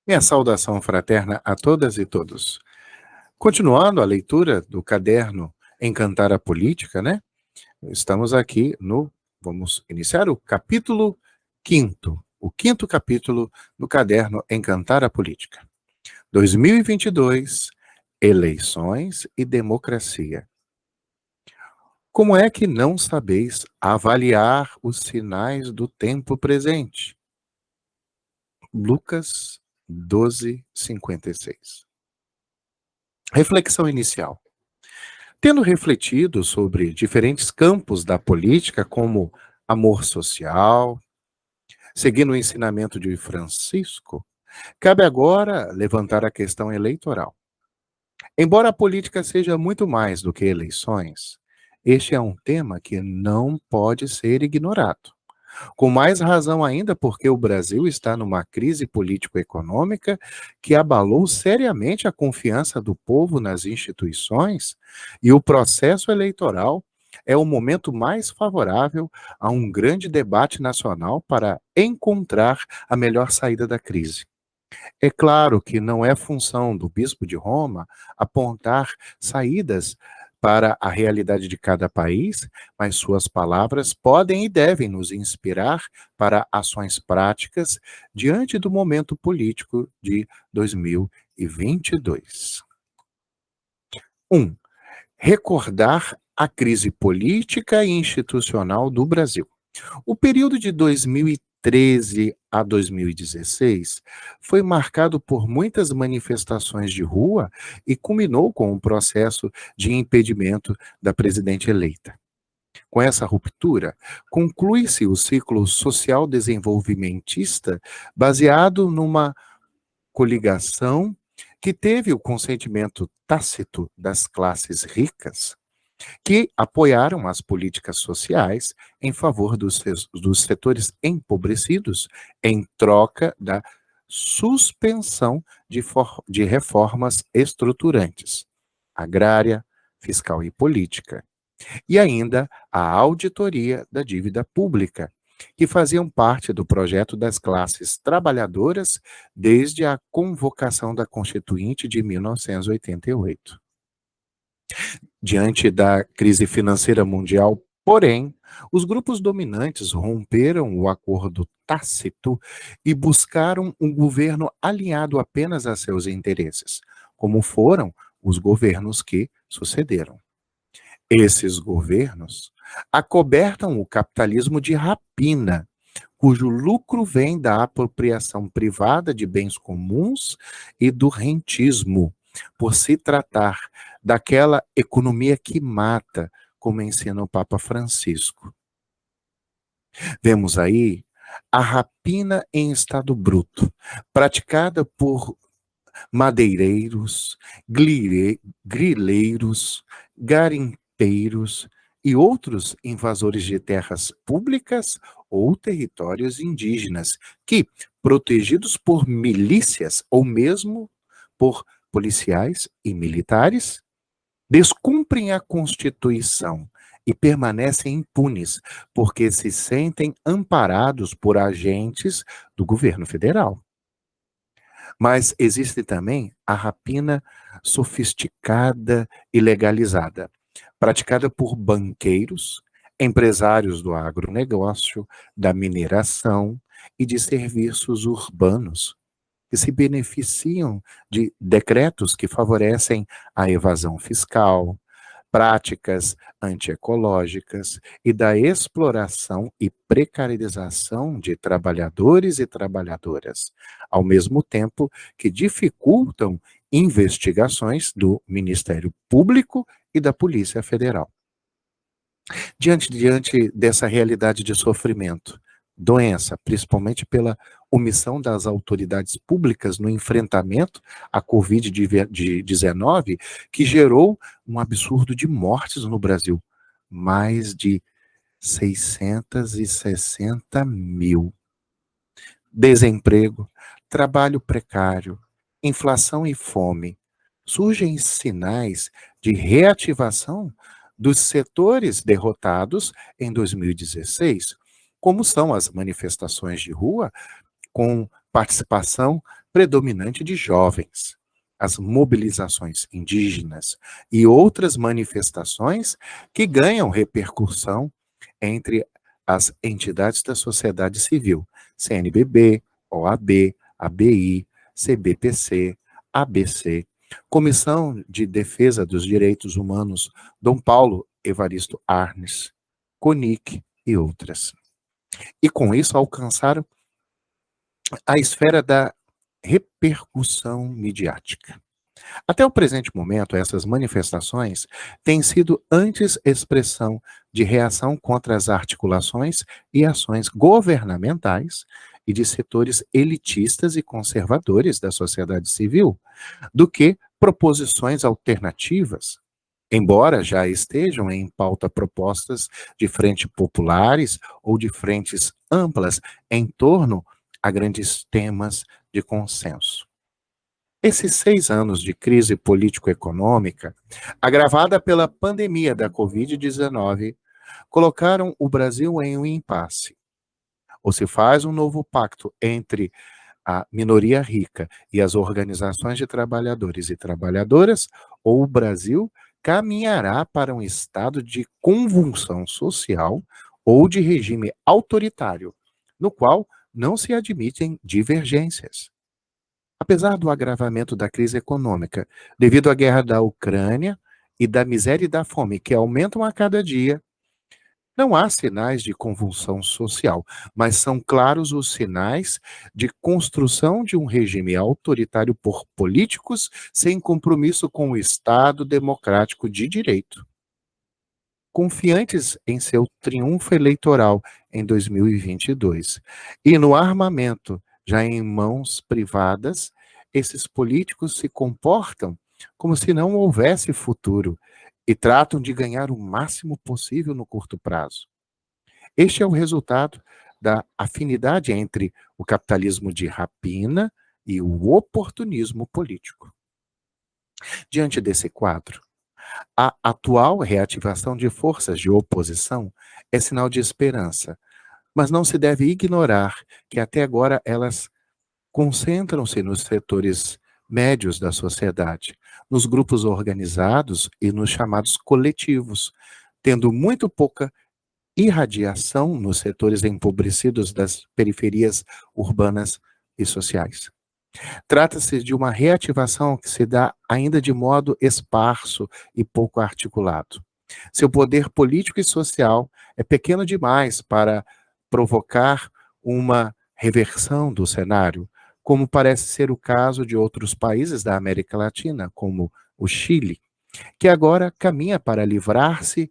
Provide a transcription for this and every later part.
Minha saudação fraterna a todas e todos. Continuando a leitura do caderno Encantar a Política, né? Estamos aqui vamos iniciar o capítulo quinto, o quinto capítulo do caderno Encantar a Política. 2022, eleições e democracia. Como é que não sabeis avaliar os sinais do tempo presente? Lucas 12:56. Reflexão inicial. Tendo refletido sobre diferentes campos da política, como amor social, seguindo o ensinamento de Francisco, cabe agora levantar a questão eleitoral. Embora a política seja muito mais do que eleições, este é um tema que não pode ser ignorado. Com mais razão ainda porque o Brasil está numa crise político-econômica que abalou seriamente a confiança do povo nas instituições, e o processo eleitoral é o momento mais favorável a um grande debate nacional para encontrar a melhor saída da crise. É claro que não é função do Bispo de Roma apontar saídas para a realidade de cada país, mas suas palavras podem e devem nos inspirar para ações práticas diante do momento político de 2022. 1. Recordar a crise política e institucional do Brasil. O período de 2013 a 2016 foi marcado por muitas manifestações de rua e culminou com o processo de impedimento da presidente eleita. Com essa ruptura, conclui-se o ciclo social desenvolvimentista baseado numa coligação que teve o consentimento tácito das classes ricas, que apoiaram as políticas sociais em favor dos setores empobrecidos, em troca da suspensão de reformas estruturantes, agrária, fiscal e política, e ainda a auditoria da dívida pública, que faziam parte do projeto das classes trabalhadoras desde a convocação da Constituinte de 1988. Diante da crise financeira mundial, porém, os grupos dominantes romperam o acordo tácito e buscaram um governo alinhado apenas a seus interesses, como foram os governos que sucederam. Esses governos acobertam o capitalismo de rapina, cujo lucro vem da apropriação privada de bens comuns e do rentismo, por se tratar daquela economia que mata, como ensina o Papa Francisco. Vemos aí a rapina em estado bruto, praticada por madeireiros, grileiros, garimpeiros e outros invasores de terras públicas ou territórios indígenas, que, protegidos por milícias ou mesmo por policiais e militares, descumprem a Constituição e permanecem impunes, porque se sentem amparados por agentes do governo federal. Mas existe também a rapina sofisticada e legalizada, praticada por banqueiros, empresários do agronegócio, da mineração e de serviços urbanos, que se beneficiam de decretos que favorecem a evasão fiscal, práticas antiecológicas e da exploração e precarização de trabalhadores e trabalhadoras, ao mesmo tempo que dificultam investigações do Ministério Público e da Polícia Federal. Diante dessa realidade de sofrimento, doença, principalmente pela omissão das autoridades públicas no enfrentamento à Covid-19, que gerou um absurdo de mortes no Brasil. Mais de 660 mil. Desemprego, trabalho precário, inflação e fome. Surgem sinais de reativação dos setores derrotados em 2016, como são as manifestações de rua, com participação predominante de jovens. As mobilizações indígenas e outras manifestações que ganham repercussão entre as entidades da sociedade civil, CNBB, OAB, ABI, CBPC, ABC, Comissão de Defesa dos Direitos Humanos, Dom Paulo Evaristo Arnes, CONIC e outras. E com isso alcançaram a esfera da repercussão midiática. Até o presente momento, essas manifestações têm sido antes expressão de reação contra as articulações e ações governamentais e de setores elitistas e conservadores da sociedade civil, do que proposições alternativas, embora já estejam em pauta propostas de frentes populares ou de frentes amplas em torno a grandes temas de consenso. Esses 6 anos de crise político-econômica, agravada pela pandemia da Covid-19, colocaram o Brasil em um impasse. Ou se faz um novo pacto entre a minoria rica e as organizações de trabalhadores e trabalhadoras, ou o Brasil caminhará para um estado de convulsão social ou de regime autoritário, no qual não se admitem divergências. Apesar do agravamento da crise econômica, devido à guerra da Ucrânia e da miséria e da fome que aumentam a cada dia, não há sinais de convulsão social, mas são claros os sinais de construção de um regime autoritário por políticos sem compromisso com o Estado democrático de direito. Confiantes em seu triunfo eleitoral em 2022 e no armamento já em mãos privadas, esses políticos se comportam como se não houvesse futuro e tratam de ganhar o máximo possível no curto prazo. Este é o resultado da afinidade entre o capitalismo de rapina e o oportunismo político. Diante desse quadro, a atual reativação de forças de oposição é sinal de esperança, mas não se deve ignorar que até agora elas concentram-se nos setores médios da sociedade, nos grupos organizados e nos chamados coletivos, tendo muito pouca irradiação nos setores empobrecidos das periferias urbanas e sociais. Trata-se de uma reativação que se dá ainda de modo esparso e pouco articulado. Seu poder político e social é pequeno demais para provocar uma reversão do cenário, como parece ser o caso de outros países da América Latina, como o Chile, que agora caminha para livrar-se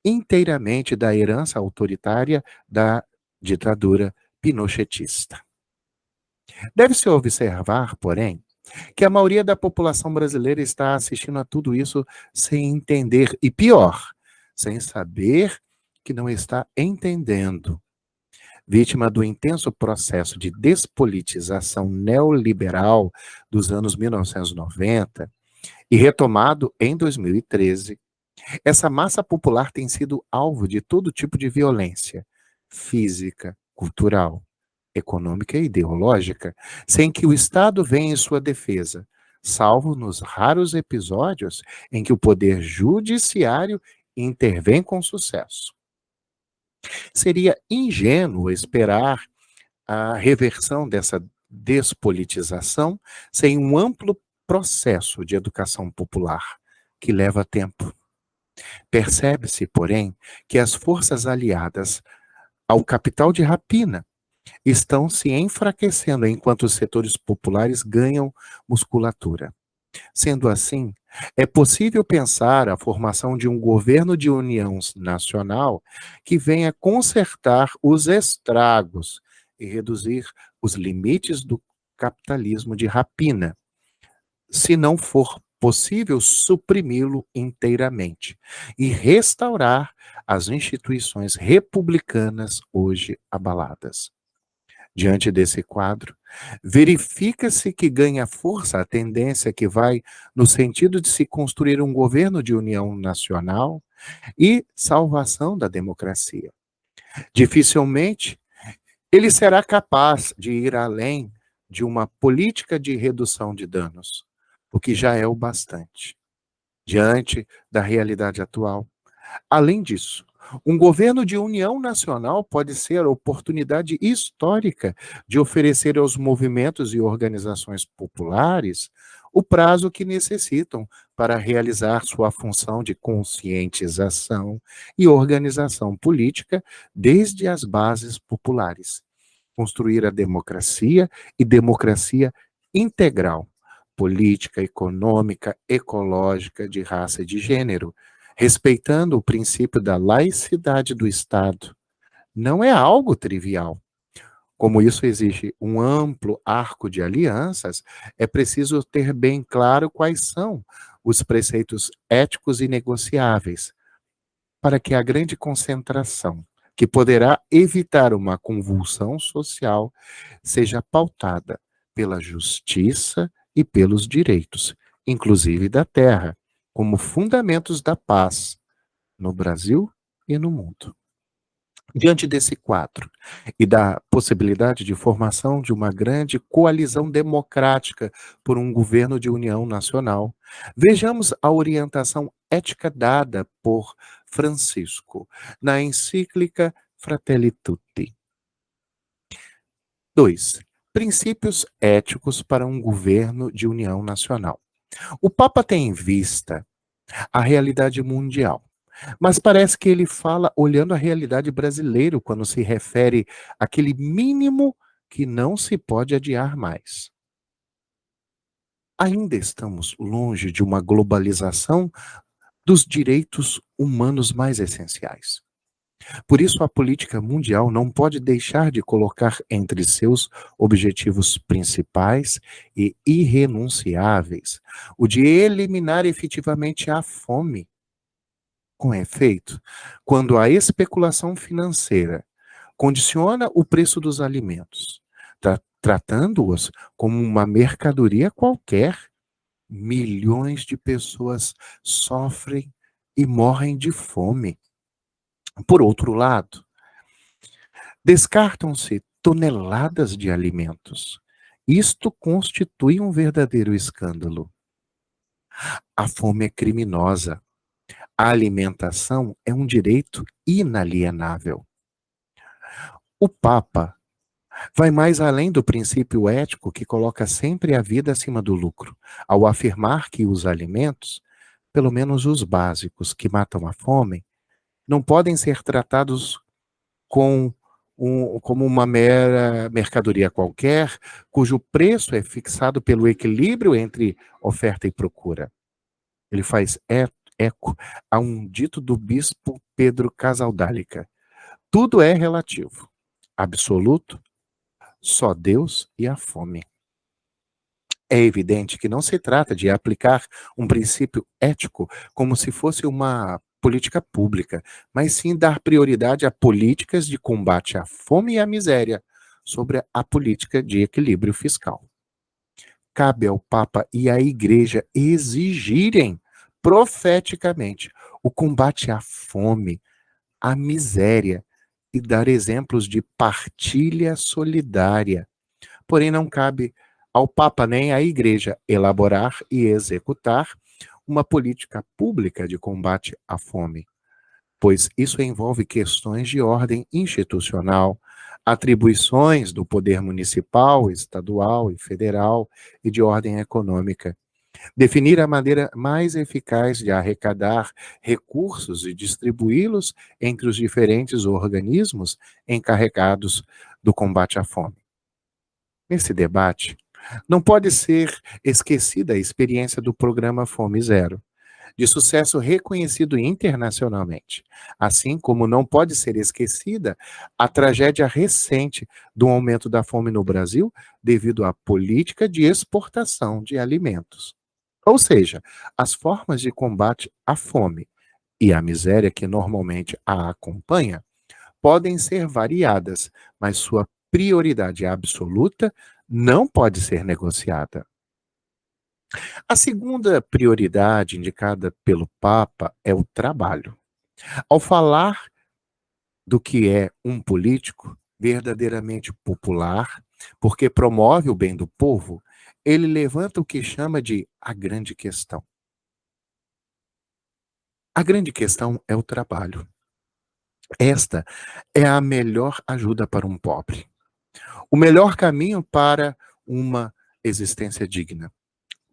inteiramente da herança autoritária da ditadura pinochetista. Deve-se observar, porém, que a maioria da população brasileira está assistindo a tudo isso sem entender, e pior, sem saber que não está entendendo. Vítima do intenso processo de despolitização neoliberal dos anos 1990 e retomado em 2013, essa massa popular tem sido alvo de todo tipo de violência física, cultural, econômica e ideológica, sem que o Estado venha em sua defesa, salvo nos raros episódios em que o poder judiciário intervém com sucesso. Seria ingênuo esperar a reversão dessa despolitização sem um amplo processo de educação popular, que leva tempo. Percebe-se, porém, que as forças aliadas ao capital de rapina estão se enfraquecendo enquanto os setores populares ganham musculatura. Sendo assim, é possível pensar a formação de um governo de união nacional que venha consertar os estragos e reduzir os limites do capitalismo de rapina, se não for possível suprimi-lo inteiramente e restaurar as instituições republicanas hoje abaladas. Diante desse quadro, verifica-se que ganha força a tendência que vai no sentido de se construir um governo de união nacional e salvação da democracia. Dificilmente ele será capaz de ir além de uma política de redução de danos, o que já é o bastante, diante da realidade atual. Além disso, um governo de união nacional pode ser a oportunidade histórica de oferecer aos movimentos e organizações populares o prazo que necessitam para realizar sua função de conscientização e organização política desde as bases populares. Construir a democracia e democracia integral, política, econômica, ecológica, de raça e de gênero, respeitando o princípio da laicidade do Estado. Não é algo trivial. Como isso exige um amplo arco de alianças, é preciso ter bem claro quais são os preceitos éticos inegociáveis, para que a grande concentração, que poderá evitar uma convulsão social, seja pautada pela justiça e pelos direitos, inclusive da terra, como fundamentos da paz no Brasil e no mundo. Diante desse quadro e da possibilidade de formação de uma grande coalizão democrática por um governo de união nacional, vejamos a orientação ética dada por Francisco na encíclica Fratelli Tutti. 2. Princípios éticos para um governo de união nacional. O Papa tem em vista a realidade mundial, mas parece que ele fala olhando a realidade brasileira quando se refere àquele mínimo que não se pode adiar mais. Ainda estamos longe de uma globalização dos direitos humanos mais essenciais. Por isso, a política mundial não pode deixar de colocar entre seus objetivos principais e irrenunciáveis o de eliminar efetivamente a fome. Com efeito, quando a especulação financeira condiciona o preço dos alimentos, tratando-os como uma mercadoria qualquer, milhões de pessoas sofrem e morrem de fome. Por outro lado, descartam-se toneladas de alimentos. Isto constitui um verdadeiro escândalo. A fome é criminosa. A alimentação é um direito inalienável. O Papa vai mais além do princípio ético que coloca sempre a vida acima do lucro, ao afirmar que os alimentos, pelo menos os básicos que matam a fome, não podem ser tratados como uma mera mercadoria qualquer, cujo preço é fixado pelo equilíbrio entre oferta e procura. Ele faz eco a um dito do bispo Pedro Casaldálica: tudo é relativo. Absoluto, só Deus e a fome. É evidente que não se trata de aplicar um princípio ético como se fosse uma política pública, mas sim dar prioridade a políticas de combate à fome e à miséria sobre a política de equilíbrio fiscal. Cabe ao Papa e à Igreja exigirem profeticamente o combate à fome, à miséria e dar exemplos de partilha solidária. Porém, não cabe ao Papa nem à Igreja elaborar e executar uma política pública de combate à fome, pois isso envolve questões de ordem institucional, atribuições do poder municipal, estadual e federal e de ordem econômica. Definir a maneira mais eficaz de arrecadar recursos e distribuí-los entre os diferentes organismos encarregados do combate à fome. Nesse debate, não pode ser esquecida a experiência do programa Fome Zero, de sucesso reconhecido internacionalmente, assim como não pode ser esquecida a tragédia recente do aumento da fome no Brasil devido à política de exportação de alimentos. Ou seja, as formas de combate à fome e à miséria que normalmente a acompanha podem ser variadas, mas sua prioridade absoluta não pode ser negociada. A segunda prioridade indicada pelo Papa é o trabalho. Ao falar do que é um político verdadeiramente popular, porque promove o bem do povo, ele levanta o que chama de a grande questão. A grande questão é o trabalho. Esta é a melhor ajuda para um pobre, o melhor caminho para uma existência digna.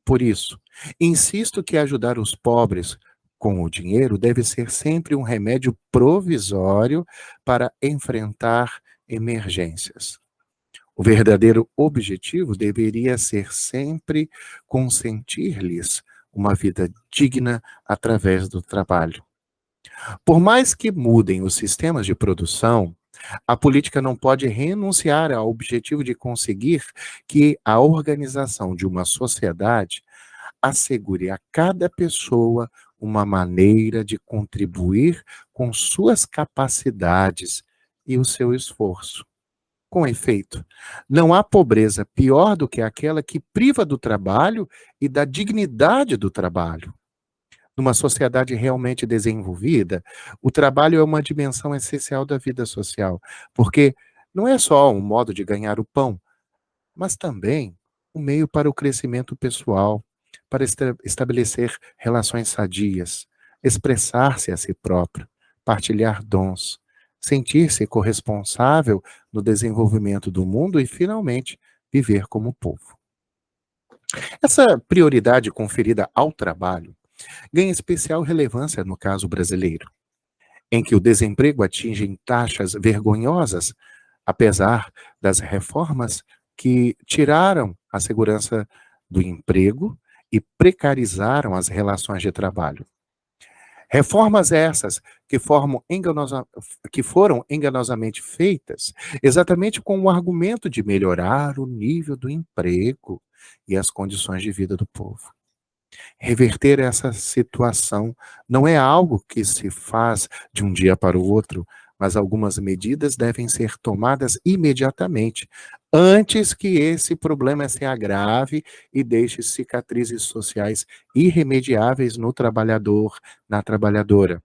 Por isso, insisto que ajudar os pobres com o dinheiro deve ser sempre um remédio provisório para enfrentar emergências. O verdadeiro objetivo deveria ser sempre consentir-lhes uma vida digna através do trabalho. Por mais que mudem os sistemas de produção, a política não pode renunciar ao objetivo de conseguir que a organização de uma sociedade assegure a cada pessoa uma maneira de contribuir com suas capacidades e o seu esforço. Com efeito, não há pobreza pior do que aquela que priva do trabalho e da dignidade do trabalho. Numa sociedade realmente desenvolvida, o trabalho é uma dimensão essencial da vida social, porque não é só um modo de ganhar o pão, mas também um meio para o crescimento pessoal, para estabelecer relações sadias, expressar-se a si próprio, partilhar dons, sentir-se corresponsável no desenvolvimento do mundo e, finalmente, viver como povo. Essa prioridade conferida ao trabalho ganha especial relevância no caso brasileiro, em que o desemprego atinge taxas vergonhosas, apesar das reformas que tiraram a segurança do emprego e precarizaram as relações de trabalho. Reformas essas que foram enganosamente feitas exatamente com o argumento de melhorar o nível do emprego e as condições de vida do povo. Reverter essa situação não é algo que se faz de um dia para o outro, mas algumas medidas devem ser tomadas imediatamente, antes que esse problema se agrave e deixe cicatrizes sociais irremediáveis no trabalhador, na trabalhadora,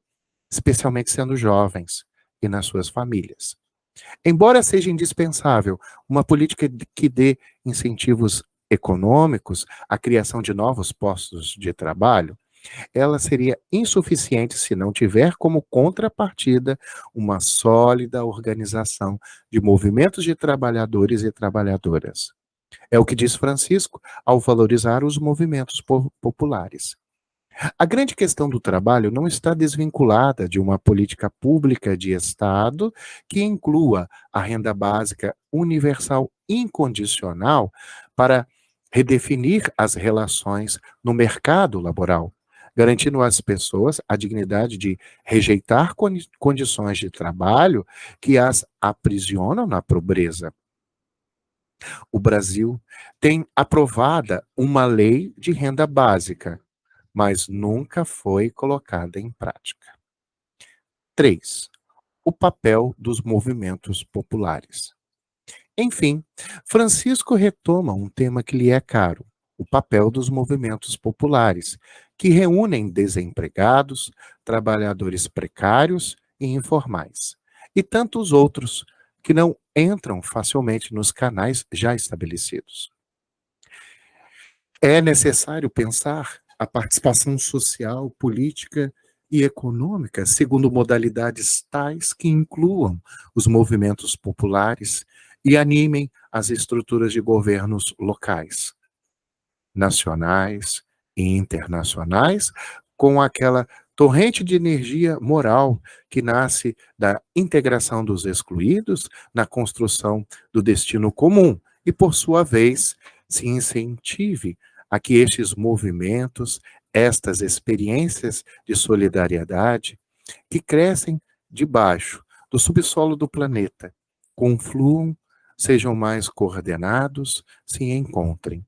especialmente sendo jovens e nas suas famílias. Embora seja indispensável uma política que dê incentivos econômicos à criação de novos postos de trabalho, ela seria insuficiente se não tiver como contrapartida uma sólida organização de movimentos de trabalhadores e trabalhadoras. É o que diz Francisco ao valorizar os movimentos populares. A grande questão do trabalho não está desvinculada de uma política pública de Estado que inclua a renda básica universal incondicional para redefinir as relações no mercado laboral, garantindo às pessoas a dignidade de rejeitar condições de trabalho que as aprisionam na pobreza. O Brasil tem aprovada uma lei de renda básica, mas nunca foi colocada em prática. 3. O papel dos movimentos populares. Enfim, Francisco retoma um tema que lhe é caro, o papel dos movimentos populares, que reúnem desempregados, trabalhadores precários e informais, e tantos outros que não entram facilmente nos canais já estabelecidos. É necessário pensar a participação social, política e econômica segundo modalidades tais que incluam os movimentos populares e animem as estruturas de governos locais, nacionais e internacionais, com aquela torrente de energia moral que nasce da integração dos excluídos na construção do destino comum e, por sua vez, se incentive a que estes movimentos, estas experiências de solidariedade, que crescem debaixo do subsolo do planeta, confluam, sejam mais coordenados, se encontrem.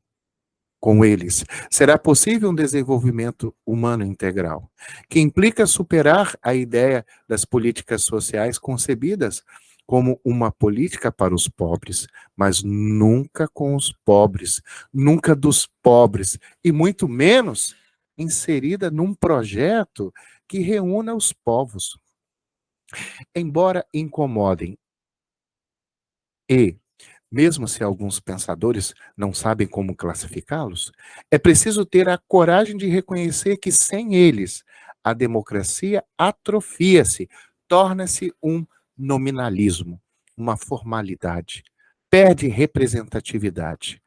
Com eles, será possível um desenvolvimento humano integral, que implica superar a ideia das políticas sociais concebidas como uma política para os pobres, mas nunca com os pobres, nunca dos pobres, e muito menos inserida num projeto que reúna os povos. Embora incomodem e mesmo se alguns pensadores não sabem como classificá-los, é preciso ter a coragem de reconhecer que sem eles a democracia atrofia-se, torna-se um nominalismo, uma formalidade, perde representatividade,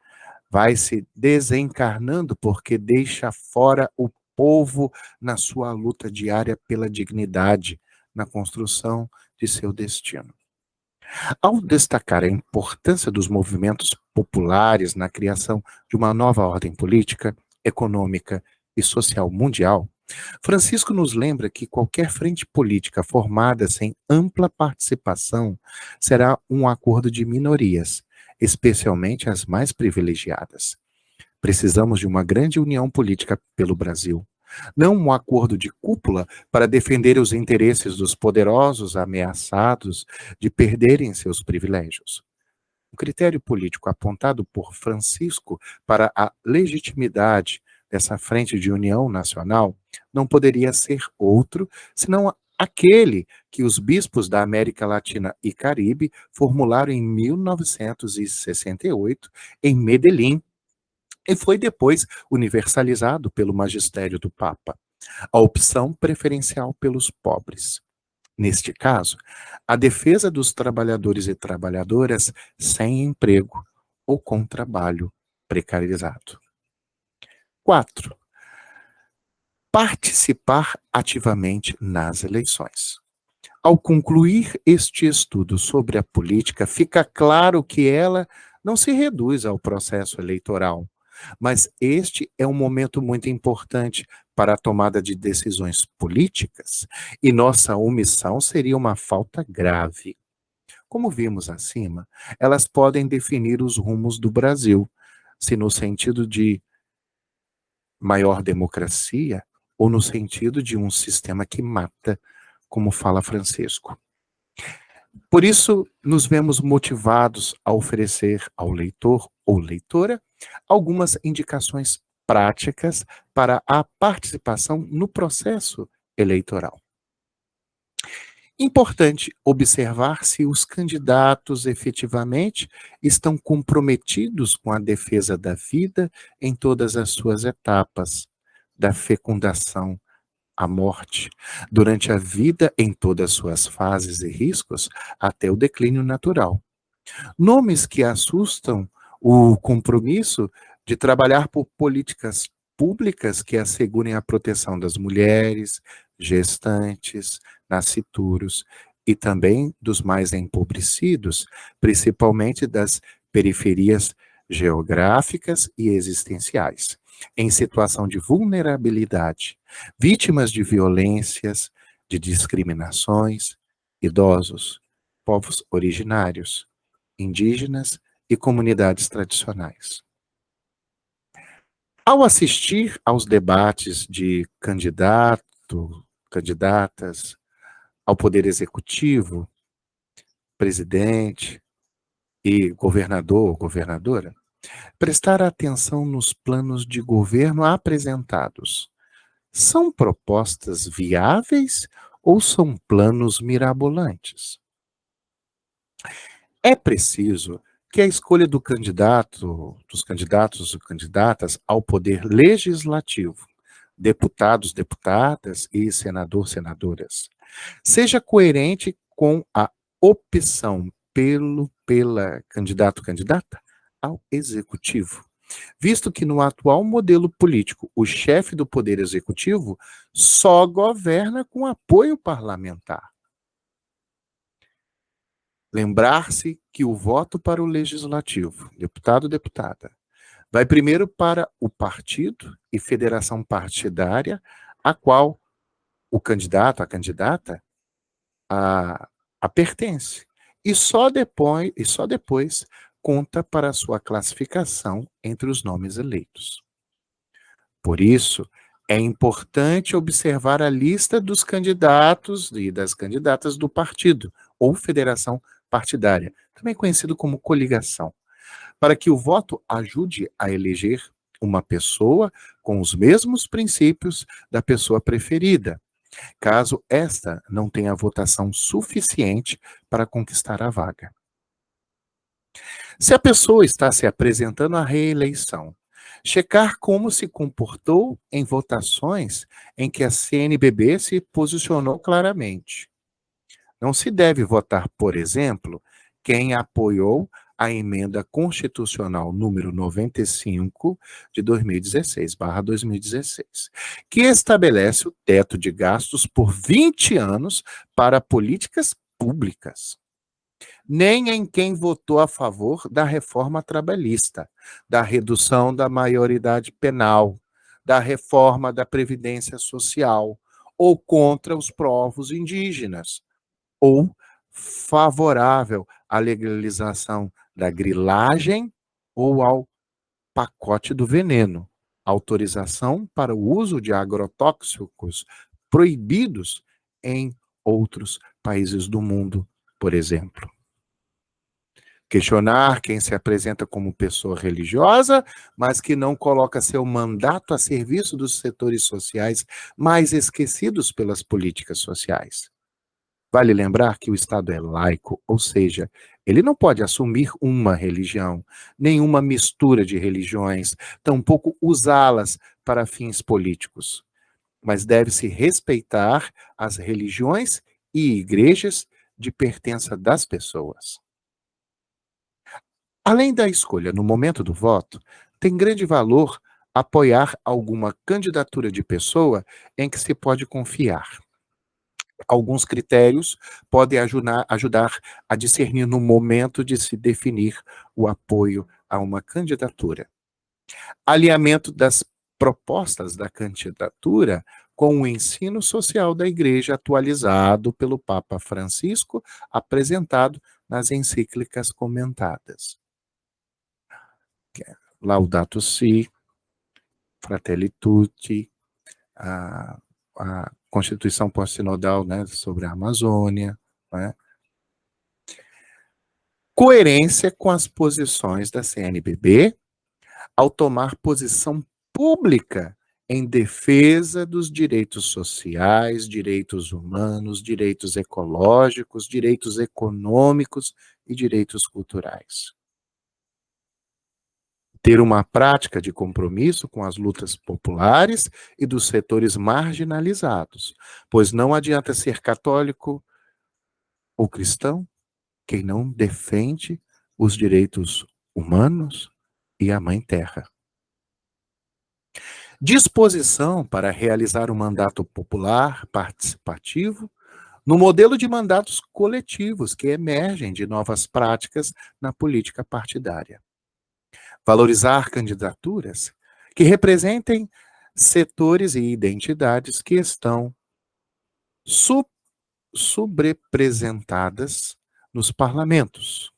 vai se desencarnando porque deixa fora o povo na sua luta diária pela dignidade, na construção de seu destino. Ao destacar a importância dos movimentos populares na criação de uma nova ordem política, econômica e social mundial, Francisco nos lembra que qualquer frente política formada sem ampla participação será um acordo de minorias, especialmente as mais privilegiadas. Precisamos de uma grande união política pelo Brasil. Não um acordo de cúpula para defender os interesses dos poderosos ameaçados de perderem seus privilégios. O critério político apontado por Francisco para a legitimidade dessa frente de união nacional não poderia ser outro senão aquele que os bispos da América Latina e Caribe formularam em 1968 em Medellín e foi depois universalizado pelo magistério do Papa, a opção preferencial pelos pobres. Neste caso, a defesa dos trabalhadores e trabalhadoras sem emprego ou com trabalho precarizado. 4. Participar ativamente nas eleições. Ao concluir este estudo sobre a política, fica claro que ela não se reduz ao processo eleitoral, mas este é um momento muito importante para a tomada de decisões políticas e nossa omissão seria uma falta grave. Como vimos acima, elas podem definir os rumos do Brasil, se no sentido de maior democracia ou no sentido de um sistema que mata, como fala Francisco. Por isso, nos vemos motivados a oferecer ao leitor ou leitora algumas indicações práticas para a participação no processo eleitoral. Importante observar se os candidatos efetivamente estão comprometidos com a defesa da vida em todas as suas etapas, da fecundação à morte, durante a vida em todas suas fases e riscos, até o declínio natural. Nomes que assustam o compromisso de trabalhar por políticas públicas que assegurem a proteção das mulheres, gestantes, nascituros e também dos mais empobrecidos, principalmente das periferias geográficas e existenciais, em situação de vulnerabilidade, vítimas de violências, de discriminações, idosos, povos originários, indígenas e comunidades tradicionais. Ao assistir aos debates de candidatas ao Poder Executivo, presidente e governador ou governadora, prestar atenção nos planos de governo apresentados. São propostas viáveis ou são planos mirabolantes? É preciso que a escolha do candidato, dos candidatos e candidatas ao poder legislativo, deputados, deputadas e senador, senadoras, seja coerente com a opção pela candidato, candidata ao executivo, visto que no atual modelo político, o chefe do poder executivo só governa com apoio parlamentar. Lembrar-se que o voto para o legislativo, deputado, deputada, vai primeiro para o partido e federação partidária, a qual o candidato, a candidata, a pertence. E só depois conta para a sua classificação entre os nomes eleitos. Por isso, é importante observar a lista dos candidatos e das candidatas do partido ou federação partidária, também conhecido como coligação, para que o voto ajude a eleger uma pessoa com os mesmos princípios da pessoa preferida, caso esta não tenha votação suficiente para conquistar a vaga. Se a pessoa está se apresentando à reeleição, checar como se comportou em votações em que a CNBB se posicionou claramente. Não se deve votar, por exemplo, quem apoiou a emenda constitucional número 95 de 2016/2016, que estabelece o teto de gastos por 20 anos para políticas públicas. Nem em quem votou a favor da reforma trabalhista, da redução da maioridade penal, da reforma da Previdência Social, ou contra os povos indígenas, ou favorável à legalização da grilagem ou ao pacote do veneno, autorização para o uso de agrotóxicos proibidos em outros países do mundo, por exemplo. Questionar quem se apresenta como pessoa religiosa, mas que não coloca seu mandato a serviço dos setores sociais mais esquecidos pelas políticas sociais. Vale lembrar que o Estado é laico, ou seja, ele não pode assumir uma religião, nenhuma mistura de religiões, tampouco usá-las para fins políticos, mas deve-se respeitar as religiões e igrejas de pertença das pessoas. Além da escolha no momento do voto, tem grande valor apoiar alguma candidatura de pessoa em que se pode confiar. Alguns critérios podem ajudar a discernir no momento de se definir o apoio a uma candidatura. Alinhamento das propostas da candidatura com o ensino social da Igreja atualizado pelo Papa Francisco, apresentado nas encíclicas comentadas. Laudato Si, Fratelli Tutti, a Constituição Pós-Sinodal, né, sobre a Amazônia, né? Coerência com as posições da CNBB ao tomar posição pública em defesa dos direitos sociais, direitos humanos, direitos ecológicos, direitos econômicos e direitos culturais. Ter uma prática de compromisso com as lutas populares e dos setores marginalizados, pois não adianta ser católico ou cristão quem não defende os direitos humanos e a Mãe Terra. Disposição para realizar o mandato popular participativo no modelo de mandatos coletivos que emergem de novas práticas na política partidária. Valorizar candidaturas que representem setores e identidades que estão subrepresentadas nos parlamentos,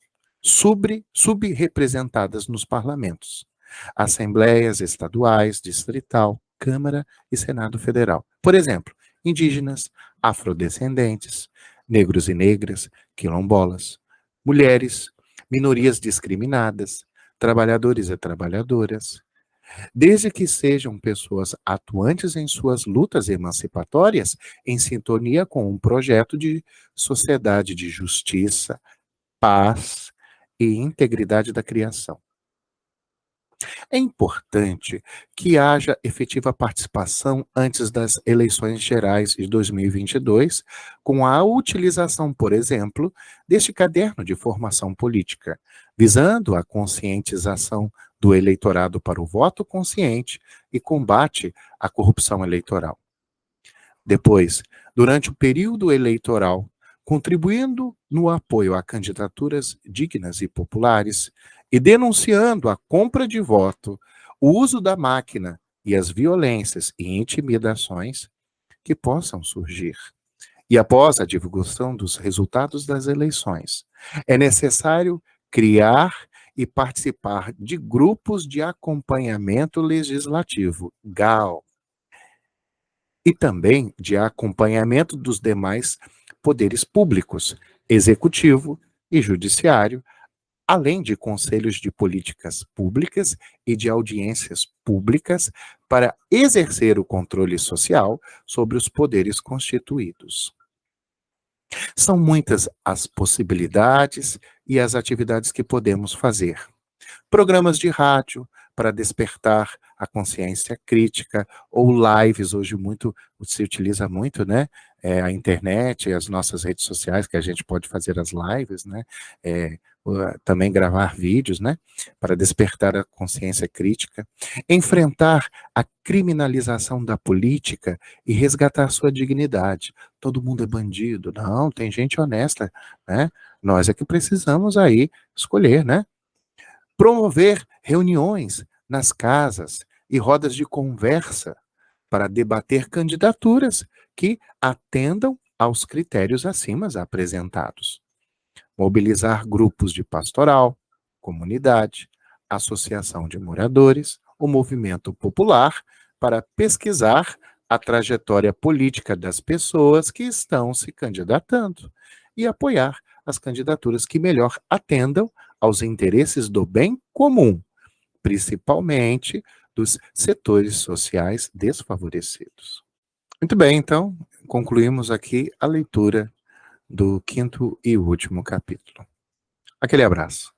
subrepresentadas nos parlamentos, assembleias estaduais, distrital, Câmara e Senado Federal. Por exemplo, indígenas, afrodescendentes, negros e negras, quilombolas, mulheres, minorias discriminadas, trabalhadores e trabalhadoras, desde que sejam pessoas atuantes em suas lutas emancipatórias, em sintonia com um projeto de sociedade de justiça, paz e integridade da criação. É importante que haja efetiva participação antes das eleições gerais de 2022, com a utilização, por exemplo, deste caderno de formação política, visando a conscientização do eleitorado para o voto consciente e combate à corrupção eleitoral. Depois, durante o período eleitoral, contribuindo no apoio a candidaturas dignas e populares e denunciando a compra de voto, o uso da máquina e as violências e intimidações que possam surgir. E após a divulgação dos resultados das eleições, é necessário criar e participar de grupos de acompanhamento legislativo, GAL, e também de acompanhamento dos demais poderes públicos, executivo e judiciário, além de conselhos de políticas públicas e de audiências públicas para exercer o controle social sobre os poderes constituídos. São muitas as possibilidades e as atividades que podemos fazer. Programas de rádio para despertar a consciência crítica, ou lives, hoje muito se utiliza muito, né, a internet, as nossas redes sociais, que a gente pode fazer as lives, né, também gravar vídeos, né, para despertar a consciência crítica, enfrentar a criminalização da política e resgatar sua dignidade. Todo mundo é bandido. Não, tem gente honesta, né? Nós é que precisamos aí escolher, né? Promover reuniões nas casas e rodas de conversa para debater candidaturas que atendam aos critérios acima apresentados. Mobilizar grupos de pastoral, comunidade, associação de moradores, o movimento popular para pesquisar a trajetória política das pessoas que estão se candidatando e apoiar as candidaturas que melhor atendam aos interesses do bem comum, principalmente dos setores sociais desfavorecidos. Muito bem, então, concluímos aqui a leitura do quinto e último capítulo. Aquele abraço.